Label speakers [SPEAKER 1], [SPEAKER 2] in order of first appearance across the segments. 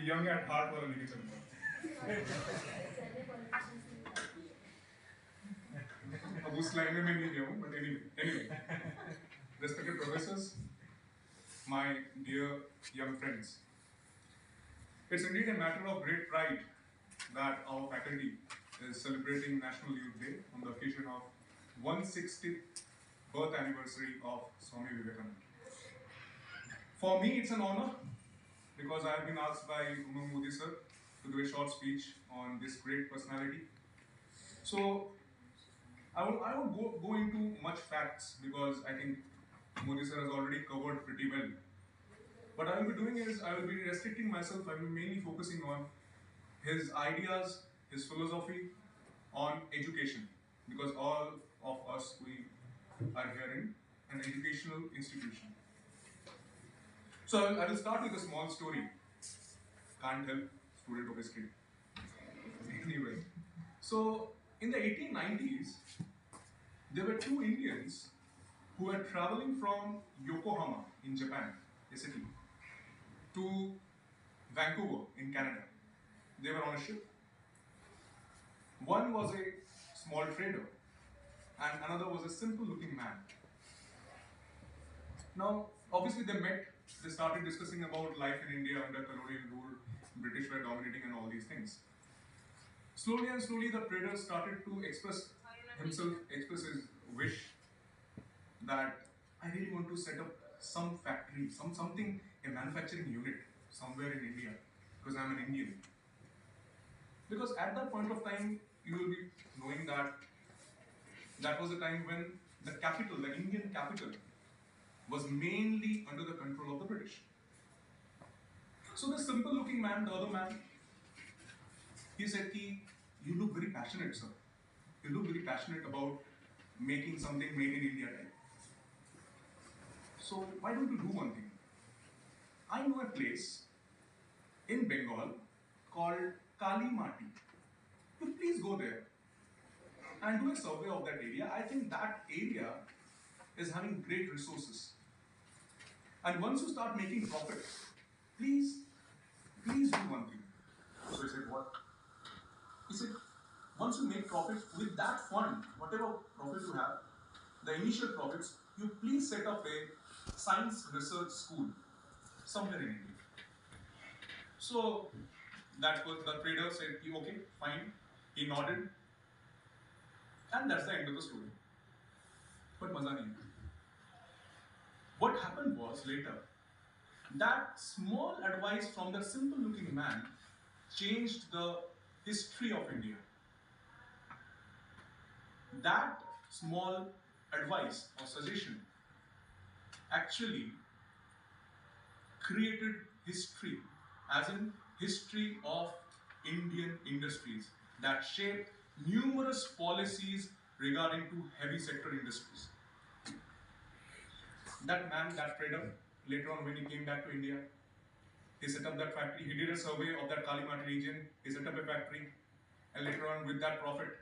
[SPEAKER 1] Young at heart वाला लेके चलूंगा। अब उस लाइन में मैं नहीं गया हूँ, but anyway, respected professors, my dear young friends, it's indeed a matter of great pride that our faculty is celebrating National Youth Day on the occasion of 160th birth anniversary of Swami Vivekananda. For me, it's an honor because I have been asked by Umang Modi sir to do a short speech on this great personality. So I won't go into much facts because I think Modi sir has already covered pretty well. What I will be doing is I will be restricting myself. I will be mainly focusing on his ideas, his philosophy on education, because all of us we are here in an educational institution. So I will start with a small story. Can't help, student of history. Anyway, so in the 1890s, there were two Indians who were traveling from Yokohama in Japan, a city, to Vancouver in Canada. They were on a ship. One was a small trader and another was a simple looking man. Now, obviously they met, they started discussing about life in India under colonial rule, British were dominating and all these things. Slowly and slowly the trader started to express his wish that I really want to set up some factory, something, a manufacturing unit somewhere in India because I'm an Indian. Because at that point of time, you will be knowing that that was a time when the capital, the Indian capital, was mainly under the control of the British. So the simple looking man, the other man, he said, "Ki, you look very passionate, sir. You look very passionate about making something made in India, right? So why don't you do one thing? I know a place in Bengal called Kalimati. You please go there and do a survey of that area. I think that area is having great resources. And once you start making profit, please do one thing." So he said, "What?" He said, "Once you make profit with that fund, whatever profit you have, the initial profits, you please set up a science research school somewhere in India." So that was the trader said, "Okay, fine." He nodded, and that's the end of the story. But maza nahi. What happened was later, that small advice from the simple looking man changed the history of India. That small advice or suggestion actually created history, as in history of Indian industries that shaped numerous policies regarding to heavy sector industries. That man, that trader, later on when he came back to India, he set up that factory. He did a survey of that Kalimati region. He set up a factory, and later on, with that profit,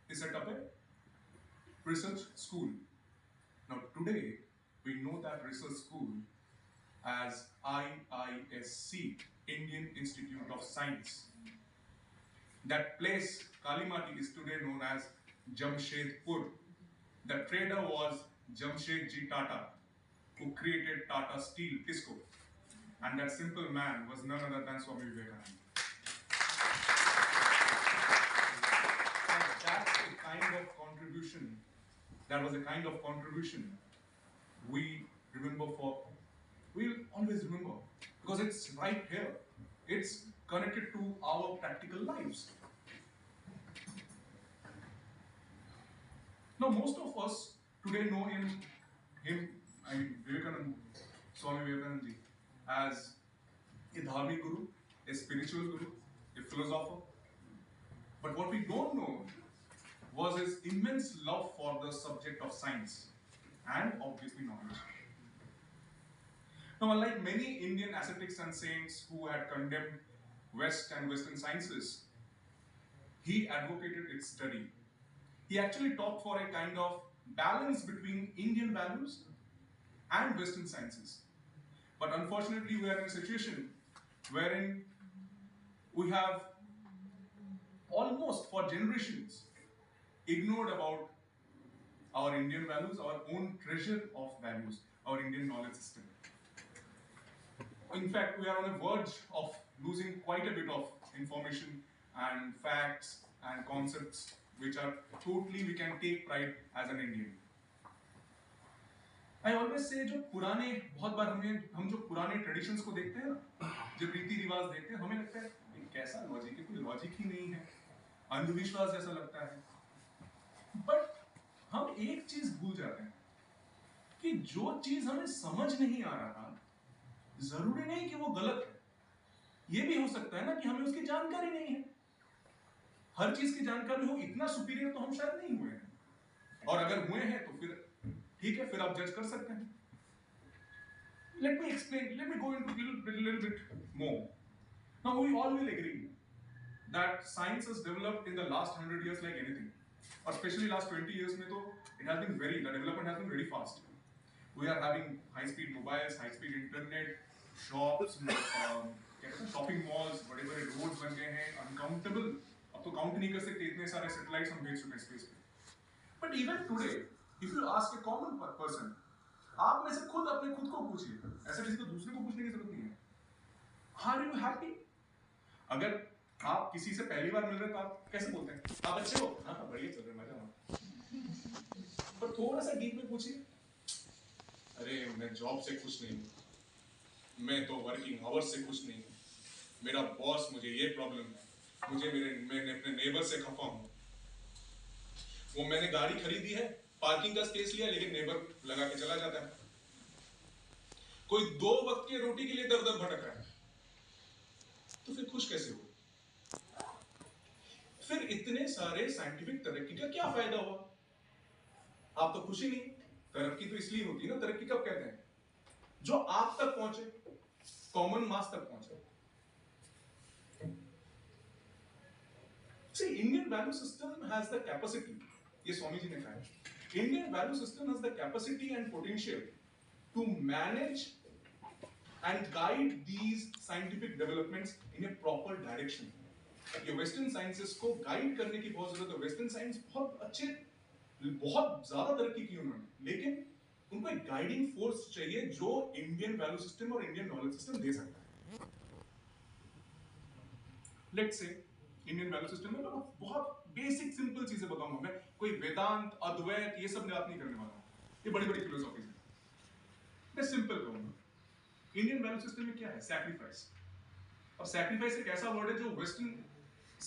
[SPEAKER 1] he set up a research school. Now, today, we know that research school as IISC, Indian Institute of Science. That place, Kalimati, is today known as Jamshedpur. The trader was Jamshedji Tata, who created Tata Steel, Tisco. And that simple man was none other than Swami Vivekananda. And that's the kind of contribution, that was the kind of contribution we remember for, we'll always remember, because it's right here. It's connected to our practical lives. Now, most of us today know him, Vivekananda, Swami Vivekananda, as a dharmic guru, a spiritual guru, a philosopher. But what we don't know was his immense love for the subject of science and obviously knowledge. Now, unlike many Indian ascetics and saints who had condemned West and Western sciences, he advocated its study. He actually talked for a kind of balance between Indian values and Western sciences. But unfortunately, we are in a situation wherein we have almost for generations ignored about our Indian values, our own treasure of values, our Indian knowledge system. In fact, we are on a verge of losing quite a bit of information and facts and concepts which are totally we can take pride as an Indian. I always say जो पुराने बहुत बार हम जो पुराने traditions को देखते हैं ना, जब रीति रिवाज देखते हैं हमें लगता है ये कैसा लॉजिक है, कोई लॉजिक ही नहीं है, अंधविश्वास जैसा लगता है। बट हम एक चीज भूल जाते हैं कि जो चीज हमें समझ नहीं आ रहा जरूरी नहीं कि वो गलत है। ये भी हो सकता है ना कि हमें उसकी जानकारी नहीं है। हर चीज की जानकारी हो इतना सुपीरियर तो हम शायद नहीं हुए हैं, और अगर हुए हैं तो फिर ठीक है, फिर आप जज कर सकते हैं। Let me explain, let me go into little bit more. Now we all will agree that science has developed in the last 100 years like anything, or especially last 20 years में तो it has been the development has been very fast. We are having high-speed mobiles, high-speed internet, shops, shopping malls, बड़े-बड़े roads बन गए हैं, uncountable, अब तो count नहीं कर सकते इतने सारे satellites हम भेज चुके हैं space पे। But even today, if you ask a common person, आप में से खुद अपने खुद को पूछिए, ऐसा किसी को दूसरे को पूछने की जरूरत नहीं है। Are you happy? अगर आप किसी से पहली बार मिल रहे तो आप कैसे बोलते हैं? आप अच्छे हो? हाँ बढ़िया चल रहा है मजा। पर थोड़ा सा डीप में पूछिए, अरे मैं जॉब से खुश नहीं हूँ, मैं तो वर्किंग आवर्स से खुश नहीं हूँ, मेरा बॉस मुझे ये प्रॉब्लम है, मैंने अपने नेबर से खफा हूँ, वो मैंने गाड़ी खरीदी है, पार्किंग का स्पेस लिया लेकिन नेबर लगा के चला जाता है, कोई 2 वक्त की रोटी के लिए दर दर भटक रहा है, तो फिर खुश कैसे हो? फिर इतने सारे साइंटिफिक तरक्की का क्या फायदा हुआ? आप तो खुशी नहीं। तरक्की तो इसलिए होती है ना, तरक्की कब कहते हैं? जो आप तक पहुंचे, कॉमन मास तक पहुंचे। See, Indian value system has the capacity, ये स्वामी जी ने कहा है, Indian value system has the capacity and potential to manage and guide these scientific developments in a proper direction. ये वेस्टर्न साइंसेस को गाइड करने की बहुत जरूरत है। वेस्टर्न साइंस बहुत ज्यादा तरक्की की उन्होंने, लेकिन उनको एक गाइडिंग फोर्स चाहिए जो इंडियन वैल्यू सिस्टम और इंडियन नॉलेज सिस्टम दे सकता है। Let's say Indian value system में मैं बहुत बेसिक सिंपल चीजें बताऊंगा, मैं कोई वेदांत अद्वैत ये सब बात नहीं करने वाला, ये बड़ी बड़ी फिलोसॉफीज है। मैं सिंपल कहूंगा, इंडियन वैल्यू सिस्टम में क्या है? सैक्रिफाइस। और सैक्रिफाइस एक ऐसा वर्ड है जो वेस्टर्न